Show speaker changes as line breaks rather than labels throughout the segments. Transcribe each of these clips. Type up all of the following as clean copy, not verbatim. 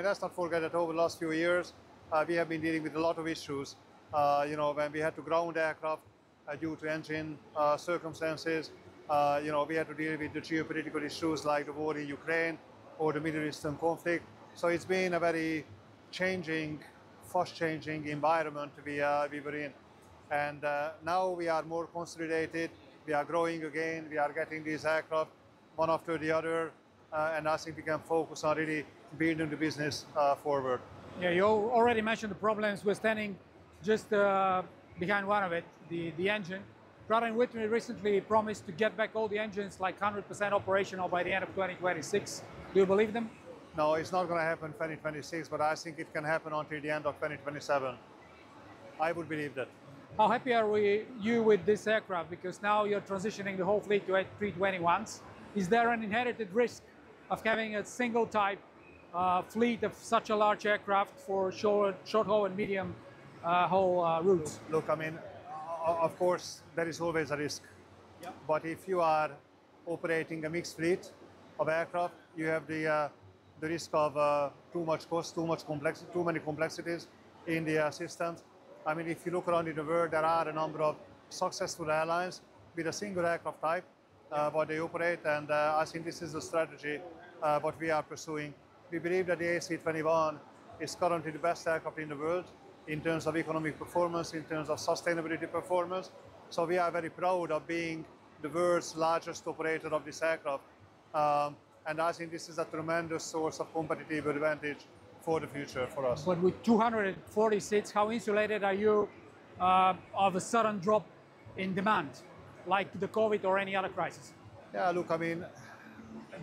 Let's not forget that over the last few years, we have been dealing with a lot of issues. When we had to ground aircraft due to engine circumstances, we had to deal with the geopolitical issues like the war in Ukraine or the Middle Eastern conflict. So it's been a very changing, fast-changing environment we were in. And now we are more consolidated. We are growing again. We are getting these aircraft one after the other. And I think we can focus on really building the business forward.
Yeah, you already mentioned the problems. We're standing just behind one of it, the engine. Pratt Whitney recently promised to get back all the engines like 100% operational by the end of 2026. Do you believe them?
No, it's not going to happen 2026, but I think it can happen until the end of 2027. I would believe that.
How happy are you with this aircraft? Because now you're transitioning the whole fleet to A321s. Is there an inherited risk of having a single type fleet of such a large aircraft for short haul and medium haul routes?
Look, I mean, of course, there is always a risk.
Yeah.
But if you are operating a mixed fleet of aircraft, you have the risk of too much cost, too many complexities in the systems. I mean, if you look around in the world, there are a number of successful airlines with a single aircraft type, what they operate, and I think this is the strategy what we are pursuing. We believe that the A321 is currently the best aircraft in the world in terms of economic performance, in terms of sustainability performance. So we are very proud of being the world's largest operator of this aircraft. And I think this is a tremendous source of competitive advantage for the future for us.
But with 240 seats, how insulated are you of a sudden drop in demand, like the COVID or any other crisis?
Yeah, look, I mean,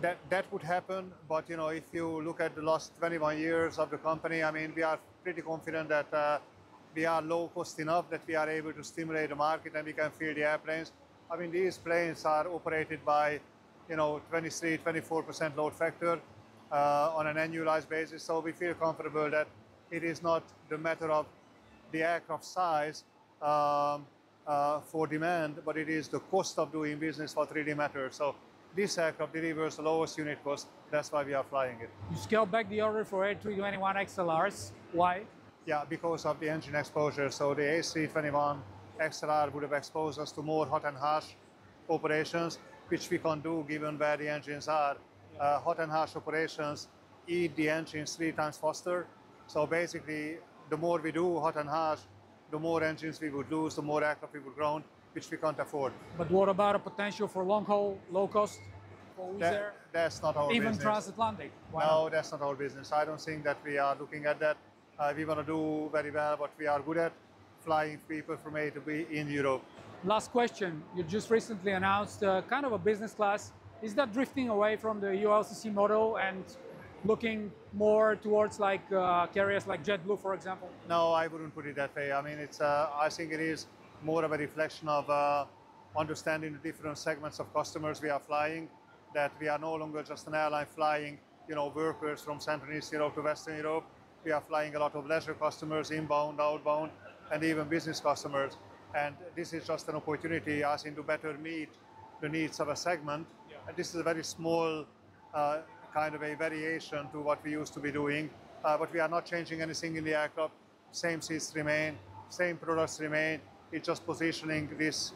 that would happen. But, if you look at the last 21 years of the company, I mean, we are pretty confident that we are low cost enough that we are able to stimulate the market and we can fill the airplanes. I mean, these planes are operated by, 23, 24% load factor on an annualized basis. So we feel comfortable that it is not the matter of the aircraft size for demand, but it is the cost of doing business what really matters. So this aircraft delivers the lowest unit cost. That's why we are flying it.
You scaled back the order for A321 XLRs. Why?
Yeah, because of the engine exposure. So the A321 XLR would have exposed us to more hot and harsh operations, which we can do given where the engines are. Hot and harsh operations eat the engines 3 times faster. So basically, the more we do hot and harsh, the more engines we would lose, the more aircraft we would ground, which we can't afford.
But what about a potential for long haul, low cost for Wizz Air?
That's not our business.
Even transatlantic?
No, that's not our business. I don't think that we are looking at that. We want to do very well what we are good at, flying people from A to B in Europe.
Last question. You just recently announced kind of a business class. Is that drifting away from the ULCC model and looking more towards like carriers like JetBlue, for example?
No, I wouldn't put it that way. I mean, I think it is more of a reflection of understanding the different segments of customers we are flying, that we are no longer just an airline flying, workers from Central and Eastern Europe to Western Europe. We are flying a lot of leisure customers, inbound, outbound, and even business customers. And this is just an opportunity, I think, to better meet the needs of a segment. Yeah. And this is a very small kind of a variation to what we used to be doing. But we are not changing anything in the aircraft. Same seats remain, same products remain. It's just positioning this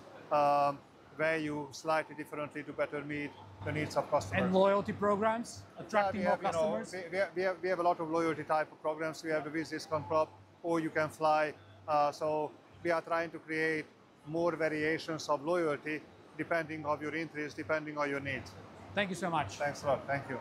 value slightly differently to better meet the needs of customers.
And loyalty programs, attracting more customers?
We have a lot of loyalty type of programs. We have the Wizz Discount Club, or you can fly. So we are trying to create more variations of loyalty depending on your interest, depending on your needs.
Thank you so much.
Thanks a lot. Thank you.